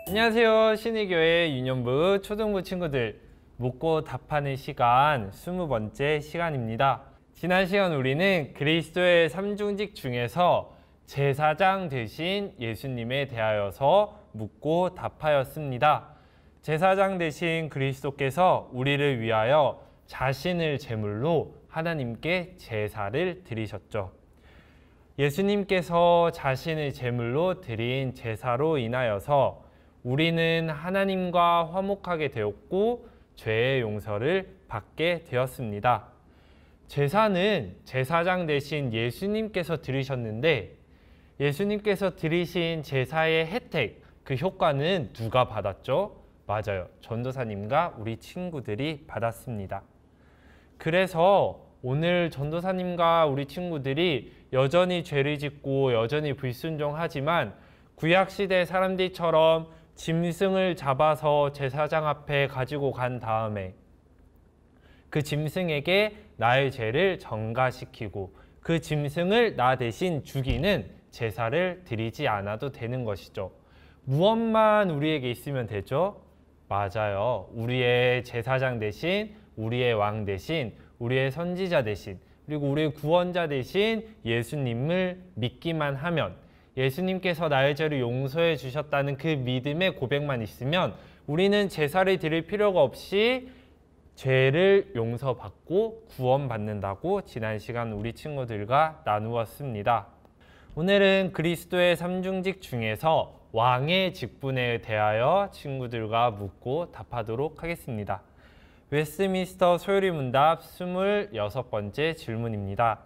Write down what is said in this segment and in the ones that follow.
안녕하세요. 신의교회 유년부 초등부 친구들, 묻고 답하는 시간 20번째 시간입니다. 지난 시간 우리는 그리스도의 삼중직 중에서 제사장 되신 예수님에 대하여서 묻고 답하였습니다. 제사장 되신 그리스도께서 우리를 위하여 자신을 제물로 하나님께 제사를 드리셨죠. 예수님께서 자신을 제물로 드린 제사로 인하여서 우리는 하나님과 화목하게 되었고 죄의 용서를 받게 되었습니다. 제사는 제사장 되신 예수님께서 드리셨는데, 예수님께서 드리신 제사의 혜택, 그 효과는 누가 받았죠? 맞아요. 전도사님과 우리 친구들이 받았습니다. 그래서 오늘 전도사님과 우리 친구들이 여전히 죄를 짓고 여전히 불순종하지만 구약시대 사람들처럼 짐승을 잡아서 제사장 앞에 가지고 간 다음에 그 짐승에게 나의 죄를 전가시키고 그 짐승을 나 대신 죽이는 제사를 드리지 않아도 되는 것이죠. 무엇만 우리에게 있으면 되죠? 맞아요. 우리의 제사장 대신, 우리의 왕 대신, 우리의 선지자 대신, 그리고 우리의 구원자 대신 예수님을 믿기만 하면, 예수님께서 나의 죄를 용서해 주셨다는 그 믿음의 고백만 있으면 우리는 제사를 드릴 필요가 없이 죄를 용서받고 구원받는다고 지난 시간 우리 친구들과 나누었습니다. 오늘은 그리스도의 삼중직 중에서 왕의 직분에 대하여 친구들과 묻고 답하도록 하겠습니다. 웨스트민스터 소요리문답 26번째 질문입니다.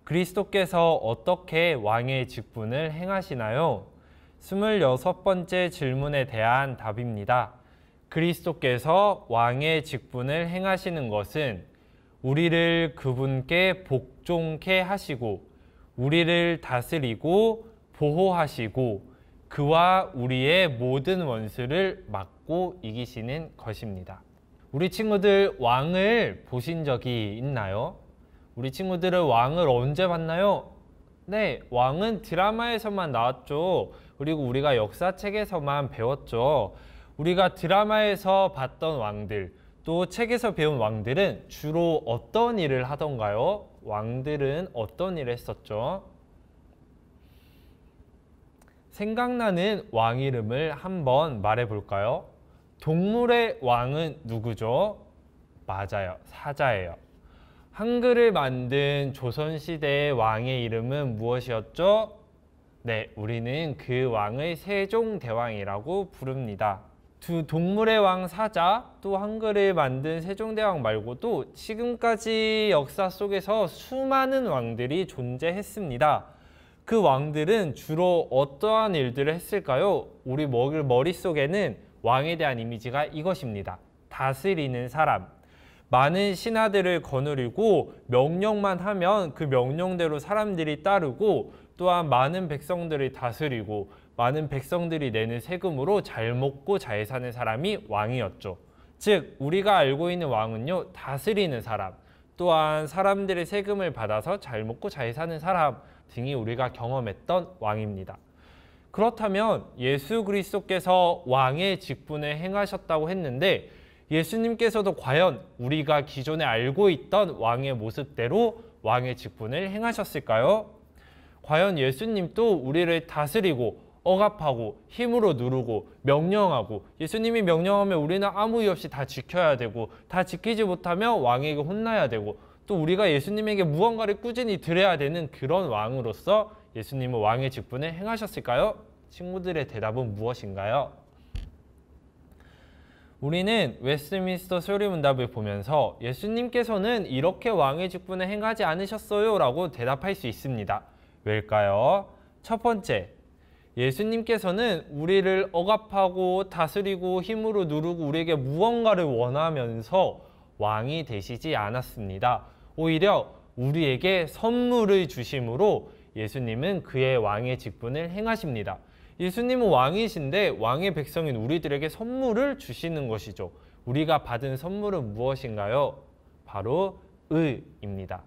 그리스도께서 어떻게 왕의 직분을 행하시나요? 26번째 질문에 대한 답입니다. 그리스도께서 왕의 직분을 행하시는 것은 우리를 그분께 복종케 하시고 우리를 다스리고 보호하시고 그와 우리의 모든 원수를 막고 이기시는 것입니다. 우리 친구들 왕을 보신 적이 있나요? 우리 친구들은 왕을 언제 봤나요? 네, 왕은 드라마에서만 나왔죠. 그리고 우리가 역사책에서만 배웠죠. 우리가 드라마에서 봤던 왕들, 또 책에서 배운 왕들은 주로 어떤 일을 하던가요? 왕들은 어떤 일을 했었죠? 생각나는 왕 이름을 한번 말해볼까요? 동물의 왕은 누구죠? 맞아요. 사자예요. 한글을 만든 조선시대의 왕의 이름은 무엇이었죠? 네, 우리는 그 왕을 세종대왕이라고 부릅니다. 두 동물의 왕 사자, 또 한글을 만든 세종대왕 말고도 지금까지 역사 속에서 수많은 왕들이 존재했습니다. 그 왕들은 주로 어떠한 일들을 했을까요? 우리 머릿속에는 왕에 대한 이미지가 이것입니다. 다스리는 사람. 많은 신하들을 거느리고 명령만 하면 그 명령대로 사람들이 따르고, 또한 많은 백성들을 다스리고 많은 백성들이 내는 세금으로 잘 먹고 잘 사는 사람이 왕이었죠. 즉 우리가 알고 있는 왕은요, 다스리는 사람, 또한 사람들의 세금을 받아서 잘 먹고 잘 사는 사람 등이 우리가 경험했던 왕입니다. 그렇다면 예수 그리스도께서 왕의 직분을 행하셨다고 했는데, 예수님께서도 과연 우리가 기존에 알고 있던 왕의 모습대로 왕의 직분을 행하셨을까요? 과연 예수님도 우리를 다스리고 억압하고 힘으로 누르고 명령하고, 예수님이 명령하면 우리는 아무 이유 없이 다 지켜야 되고, 다 지키지 못하면 왕에게 혼나야 되고, 또 우리가 예수님에게 무언가를 꾸준히 드려야 되는 그런 왕으로서 예수님은 왕의 직분을 행하셨을까요? 친구들의 대답은 무엇인가요? 우리는 웨스트민스터 소요리문답을 보면서 예수님께서는 이렇게 왕의 직분을 행하지 않으셨어요 라고 대답할 수 있습니다. 왜일까요? 첫 번째, 예수님께서는 우리를 억압하고 다스리고 힘으로 누르고 우리에게 무언가를 원하면서 왕이 되시지 않았습니다. 오히려 우리에게 선물을 주심으로 예수님은 그의 왕의 직분을 행하십니다. 예수님은 왕이신데 왕의 백성인 우리들에게 선물을 주시는 것이죠. 우리가 받은 선물은 무엇인가요? 바로 의입니다.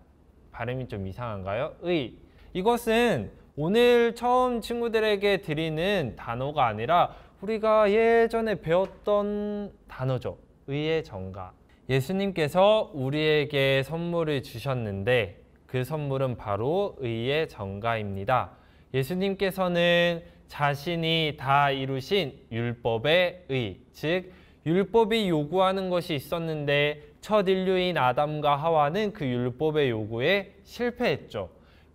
발음이 좀 이상한가요? 의. 이것은 오늘 처음 친구들에게 드리는 단어가 아니라 우리가 예전에 배웠던 단어죠. 의의 정가. 예수님께서 우리에게 선물을 주셨는데 그 선물은 바로 의의 정가입니다. 예수님께서는 자신이 다 이루신 율법의 의, 즉 율법이 요구하는 것이 있었는데 첫 인류인 아담과 하와는 그 율법의 요구에 실패했죠.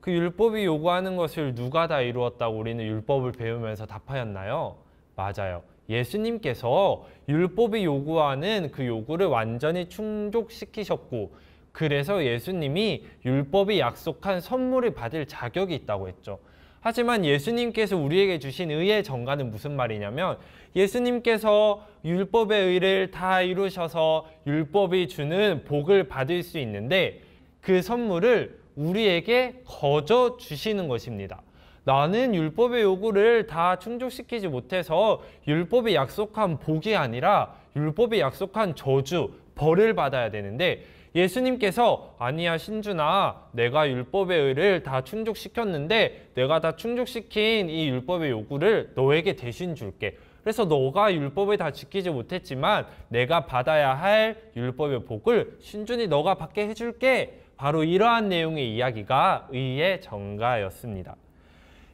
그 율법이 요구하는 것을 누가 다 이루었다고 우리는 율법을 배우면서 답하였나요? 맞아요. 예수님께서 율법이 요구하는 그 요구를 완전히 충족시키셨고 그래서 예수님이 율법이 약속한 선물을 받을 자격이 있다고 했죠. 하지만 예수님께서 우리에게 주신 의의 정가는 무슨 말이냐면 예수님께서 율법의 의를 다 이루셔서 율법이 주는 복을 받을 수 있는데 그 선물을 우리에게 거저 주시는 것입니다. 나는 율법의 요구를 다 충족시키지 못해서 율법이 약속한 복이 아니라 율법이 약속한 저주, 벌을 받아야 되는데 예수님께서 아니야 신준아, 내가 율법의 의를 다 충족시켰는데 내가 다 충족시킨 이 율법의 요구를 너에게 대신 줄게. 그래서 너가 율법을 다 지키지 못했지만 내가 받아야 할 율법의 복을 신준이 너가 받게 해줄게. 바로 이러한 내용의 이야기가 의의 정가였습니다.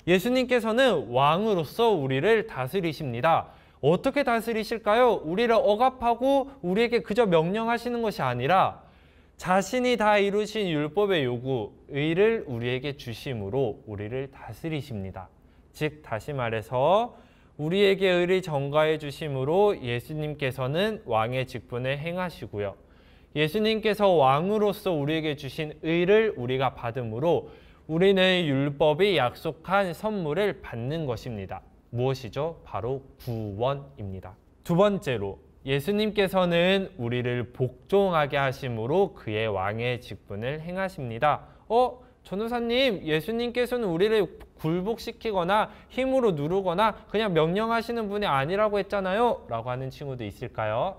예수님께서는 왕으로서 우리를 다스리십니다. 어떻게 다스리실까요? 우리를 억압하고 우리에게 그저 명령하시는 것이 아니라 자신이 다 이루신 율법의 요구, 의를 우리에게 주심으로 우리를 다스리십니다. 즉 다시 말해서 우리에게 의를 정가해 주심으로 예수님께서는 왕의 직분을 행하시고요. 예수님께서 왕으로서 우리에게 주신 의를 우리가 받음으로 우리는 율법이 약속한 선물을 받는 것입니다. 무엇이죠? 바로 구원입니다. 두 번째로 예수님께서는 우리를 복종하게 하심으로 그의 왕의 직분을 행하십니다. 전도사님, 예수님께서는 우리를 굴복시키거나 힘으로 누르거나 그냥 명령하시는 분이 아니라고 했잖아요 라고 하는 친구도 있을까요?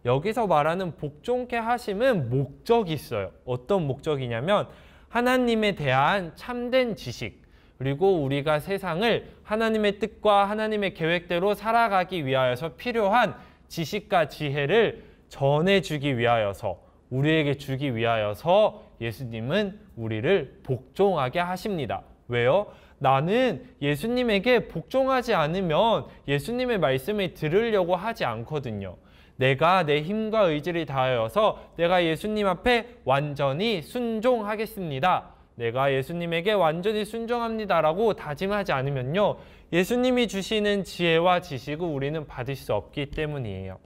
여기서 말하는 복종케 하심은 목적이 있어요. 어떤 목적이냐면 하나님에 대한 참된 지식, 그리고 우리가 세상을 하나님의 뜻과 하나님의 계획대로 살아가기 위하여서 필요한 지식과 지혜를 전해주기 위하여서, 우리에게 주기 위하여서 예수님은 우리를 복종하게 하십니다. 왜요? 나는 예수님에게 복종하지 않으면 예수님의 말씀을 들으려고 하지 않거든요. 내가 내 힘과 의지를 다하여서 내가 예수님 앞에 완전히 순종하겠습니다. 내가 예수님에게 완전히 순종합니다라고 다짐하지 않으면요, 예수님이 주시는 지혜와 지식을 우리는 받을 수 없기 때문이에요.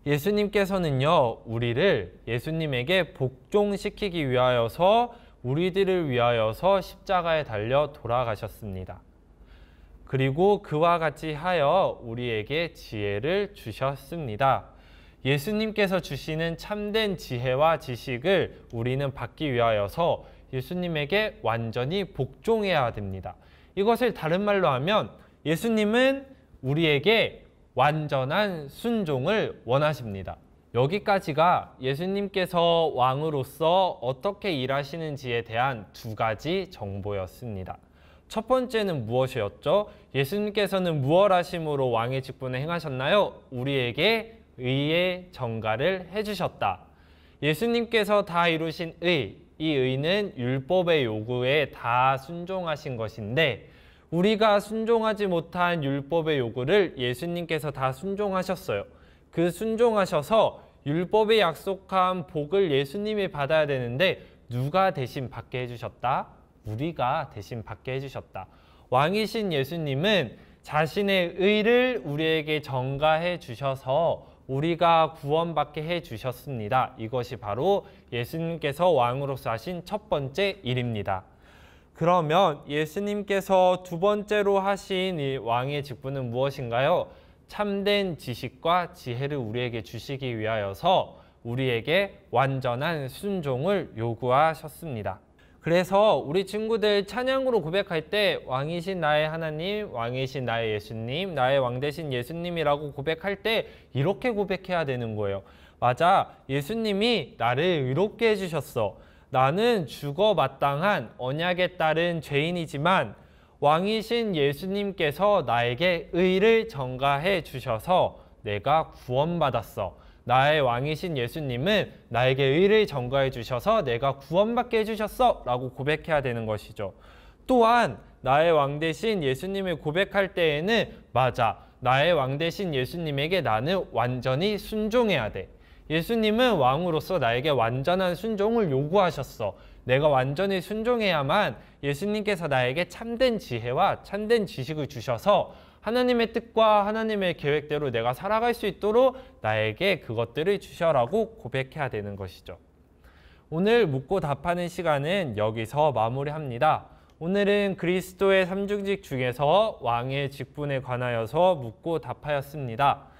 예수님께서는요, 우리를 예수님에게 복종시키기 위하여서 우리들을 위하여서 십자가에 달려 돌아가셨습니다. 그리고 그와 같이 하여 우리에게 지혜를 주셨습니다. 예수님께서 주시는 참된 지혜와 지식을 우리는 받기 위하여서 예수님에게 완전히 복종해야 됩니다. 이것을 다른 말로 하면 예수님은 우리에게 완전한 순종을 원하십니다. 여기까지가 예수님께서 왕으로서 어떻게 일하시는지에 대한 두 가지 정보였습니다. 첫 번째는 무엇이었죠? 예수님께서는 무엇 하심으로 왕의 직분을 행하셨나요? 우리에게 의의 정가를 해주셨다. 예수님께서 다 이루신 의, 이 의는 율법의 요구에 다 순종하신 것인데 우리가 순종하지 못한 율법의 요구를 예수님께서 다 순종하셨어요. 그 순종하셔서 율법이 약속한 복을 예수님이 받아야 되는데 누가 대신 받게 해주셨다? 우리가 대신 받게 해주셨다. 왕이신 예수님은 자신의 의를 우리에게 전가해 주셔서 우리가 구원받게 해주셨습니다. 이것이 바로 예수님께서 왕으로서 하신 첫 번째 일입니다. 그러면 예수님께서 두 번째로 하신 이 왕의 직분은 무엇인가요? 참된 지식과 지혜를 우리에게 주시기 위하여서 우리에게 완전한 순종을 요구하셨습니다. 그래서 우리 친구들 찬양으로 고백할 때 왕이신 나의 하나님, 왕이신 나의 예수님, 나의 왕 되신 예수님이라고 고백할 때 이렇게 고백해야 되는 거예요. 맞아, 예수님이 나를 의롭게 해주셨어. 나는 죽어 마땅한 언약에 따른 죄인이지만 왕이신 예수님께서 나에게 의를 전가해 주셔서 내가 구원받았어. 나의 왕이신 예수님은 나에게 의를 전가해 주셔서 내가 구원받게 해주셨어 라고 고백해야 되는 것이죠. 또한 나의 왕 대신 예수님을 고백할 때에는 맞아, 나의 왕 대신 예수님에게 나는 완전히 순종해야 돼. 예수님은 왕으로서 나에게 완전한 순종을 요구하셨어. 내가 완전히 순종해야만 예수님께서 나에게 참된 지혜와 참된 지식을 주셔서 하나님의 뜻과 하나님의 계획대로 내가 살아갈 수 있도록 나에게 그것들을 주셔라고 고백해야 되는 것이죠. 오늘 묻고 답하는 시간은 여기서 마무리합니다. 오늘은 그리스도의 삼중직 중에서 왕의 직분에 관하여서 묻고 답하였습니다.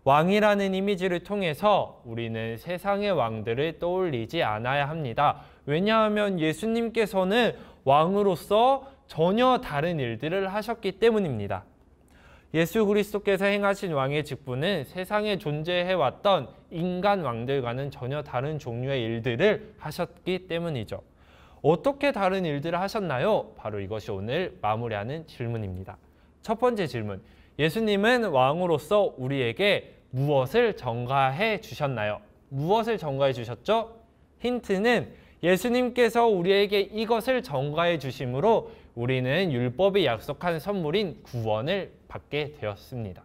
왕이라는 이미지를 통해서 우리는 세상의 왕들을 떠올리지 않아야 합니다. 왜냐하면 예수님께서는 왕으로서 전혀 다른 일들을 하셨기 때문입니다. 예수 그리스도께서 행하신 왕의 직분은 세상에 존재해왔던 인간 왕들과는 전혀 다른 종류의 일들을 하셨기 때문이죠. 어떻게 다른 일들을 하셨나요? 바로 이것이 오늘 마무리하는 질문입니다. 첫 번째 질문, 예수님은 왕으로서 우리에게 무엇을 전가해 주셨나요? 무엇을 전가해 주셨죠? 힌트는 예수님께서 우리에게 이것을 전가해 주심으로 우리는 율법이 약속한 선물인 구원을 받게 되었습니다.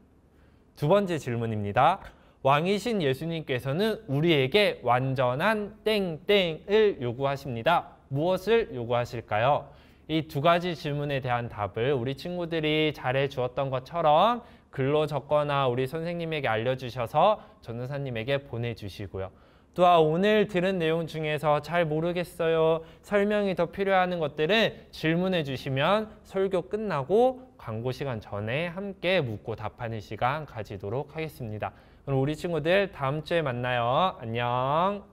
두 번째 질문입니다. 왕이신 예수님께서는 우리에게 완전한 땡땡을 요구하십니다. 무엇을 요구하실까요? 이 두 가지 질문에 대한 답을 우리 친구들이 잘해 주었던 것처럼 글로 적거나 우리 선생님에게 알려주셔서 전도사님에게 보내주시고요. 또한 오늘 들은 내용 중에서 잘 모르겠어요, 설명이 더 필요하는 것들은 질문해 주시면 설교 끝나고 광고 시간 전에 함께 묻고 답하는 시간 가지도록 하겠습니다. 그럼 우리 친구들 다음 주에 만나요. 안녕.